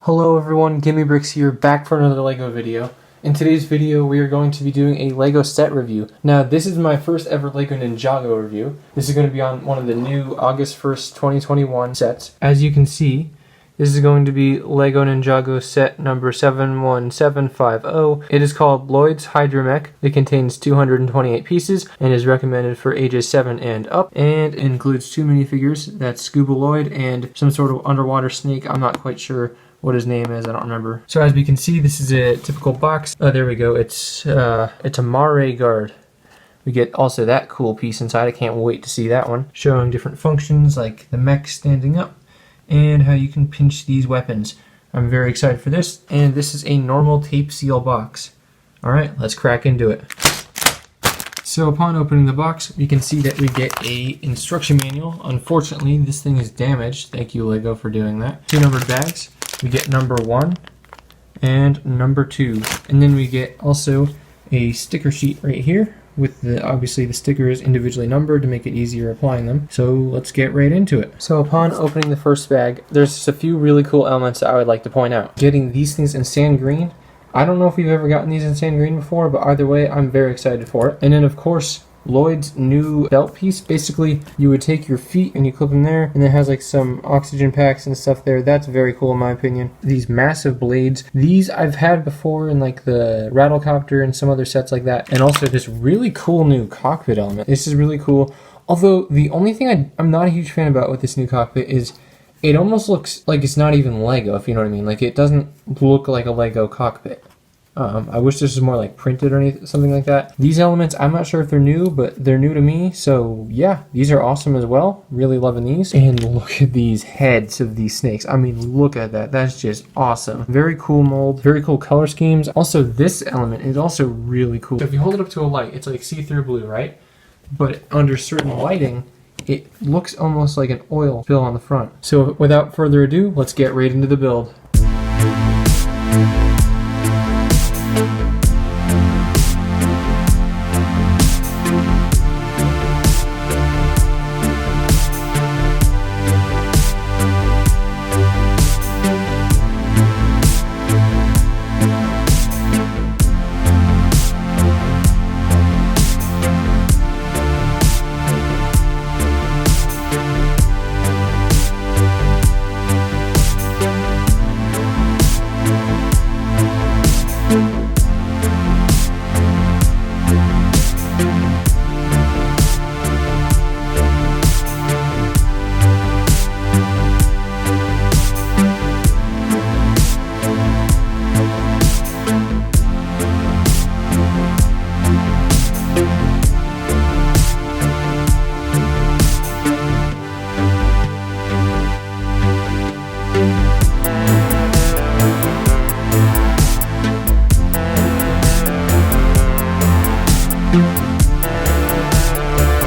Hello everyone, Gimme Bricks here, back for another LEGO video. In today's video, we are going to be doing a LEGO set review. Now, this is my first ever LEGO Ninjago review. This is going to be on one of the new August 1st, 2021 sets. As you can see, this is going to be LEGO Ninjago set number 71750. It is called Lloyd's Hydra Mech. It contains 228 pieces and is recommended for ages 7 and up, and includes two minifigures. That's Scuba Lloyd and some sort of underwater snake. I'm not quite sure what his name is, I don't remember. So as we can see, this is a typical box. Oh, there we go. It's a Mare guard. We get also that cool piece inside. I can't wait to see that one. Showing different functions like the mech standing up and how you can pinch these weapons. I'm very excited for this, and this is a normal tape seal box. All right, let's crack into it. So upon opening the box, we can see that we get a instruction manual. Unfortunately, this thing is damaged. Thank you, LEGO, for doing that. Two numbered bags. We get number 1 and number 2. And then we get also a sticker sheet right here with obviously the stickers individually numbered to make it easier applying them. So let's get right into it. So upon opening the first bag, there's just a few really cool elements that I would like to point out. Getting these things in sand green. I don't know if we've ever gotten these in sand green before, but either way, I'm very excited for it. And then of course, Lloyd's new belt piece. Basically, you would take your feet and you clip them there, and it has like some oxygen packs and stuff there. That's very cool in my opinion. These massive blades. These I've had before in like the Rattlecopter and some other sets like that. And also this really cool new cockpit element. This is really cool. Although the only thing I'm not a huge fan about with this new cockpit is it almost looks like it's not even Lego, if you know what I mean. Like it doesn't look like a Lego cockpit. I wish this was more like printed or anything, something like that. These elements, I'm not sure if they're new, but they're new to me. So yeah, these are awesome as well. Really loving these. And look at these heads of these snakes. I mean, look at that. That's just awesome. Very cool mold, very cool color schemes. Also, this element is also really cool. So if you hold it up to a light, it's like see-through blue, right? But under certain lighting, it looks almost like an oil spill on the front. So without further ado, let's get right into the build.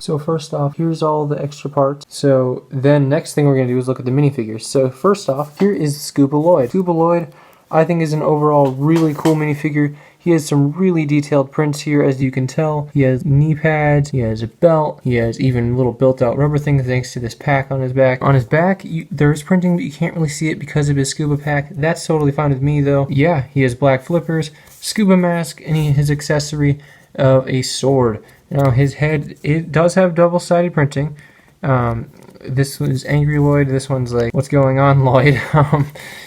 So first off, here's all the extra parts. So then next thing we're going to do is look at the minifigures. So first off, here is Scuba Lloyd. Scuba Lloyd, I think, is an overall really cool minifigure. He has some really detailed prints here, as you can tell. He has knee pads, he has a belt, he has even little built-out rubber things thanks to this pack on his back. On his back, there's printing, but you can't really see it because of his scuba pack. That's totally fine with me, though. Yeah, he has black flippers, scuba mask, and his accessory of a sword. Now, his head, it does have double-sided printing. This one's Angry Lloyd. This one's like, what's going on, Lloyd?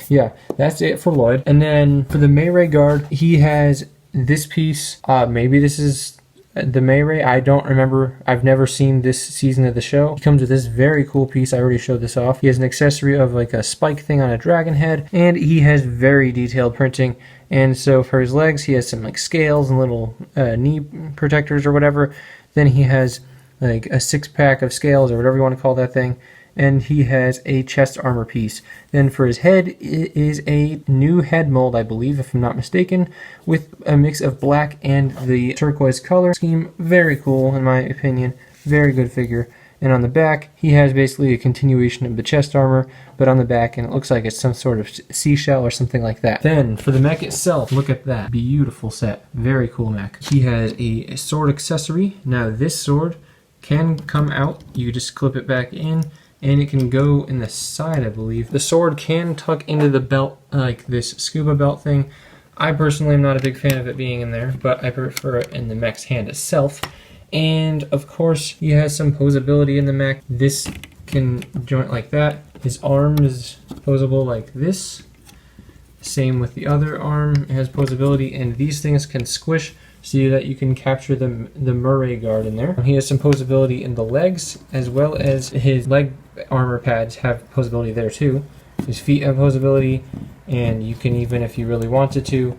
Yeah, that's it for Lloyd. And then for the Mare guard, he has this piece. Maybe this is the Mare. I don't remember. I've never seen this season of the show. He comes with this very cool piece. I already showed this off. He has an accessory of like a spike thing on a dragon head, and he has very detailed printing. And so for his legs, he has some like scales and little knee protectors or whatever. Then he has like a 6-pack of scales or whatever you want to call that thing. And he has a chest armor piece. Then for his head, it is a new head mold, I believe, if I'm not mistaken, with a mix of black and the turquoise color scheme. Very cool, in my opinion. Very good figure. And on the back, he has basically a continuation of the chest armor, but on the back, and it looks like it's some sort of seashell or something like that. Then, for the mech itself, look at that. Beautiful set. Very cool mech. He has a sword accessory. Now, this sword can come out. You just clip it back in, and it can go in the side, I believe. The sword can tuck into the belt like this scuba belt thing. I personally am not a big fan of it being in there, but I prefer it in the mech's hand itself. And of course, he has some posability in the mech. This can joint like that. His arm is posable like this. Same with the other arm, it has posability, and these things can squish so that you can capture the Murray guard in there. He has some posability in the legs, as well as his leg armor pads have posability there too. His feet have posability, and you can even, if you really wanted to,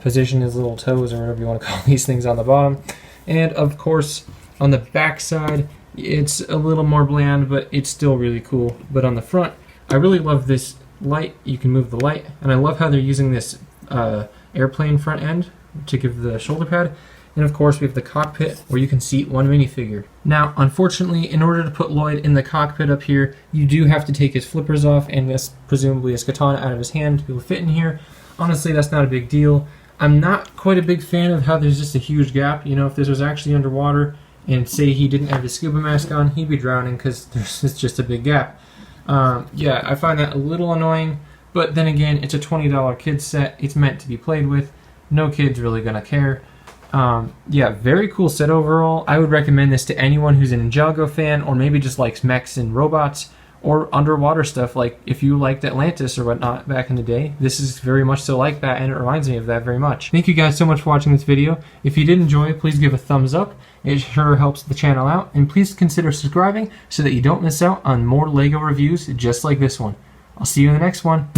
position his little toes or whatever you want to call these things on the bottom. And of course, on the back side, it's a little more bland, but it's still really cool. But on the front, I really love this light. You can move the light, and I love how they're using this airplane front end to give the shoulder pad. And of course, we have the cockpit where you can seat one minifigure. Now, unfortunately, in order to put Lloyd in the cockpit up here, you do have to take his flippers off and presumably his katana out of his hand to be able to fit in here. Honestly, that's not a big deal. I'm not quite a big fan of how there's just a huge gap. You know, if this was actually underwater and say he didn't have his scuba mask on, he'd be drowning because there's just a big gap. Yeah, I find that a little annoying, but then again, it's a $20 kids set. It's meant to be played with. No kid's really gonna care. Yeah, very cool set overall. I would recommend this to anyone who's a Ninjago fan, or maybe just likes mechs and robots, or underwater stuff. Like if you liked Atlantis or whatnot back in the day, this is very much so like that, and it reminds me of that very much. Thank you guys so much for watching this video. If you did enjoy, please give a thumbs up. It sure helps the channel out, and please consider subscribing so that you don't miss out on more LEGO reviews just like this one. I'll see you in the next one.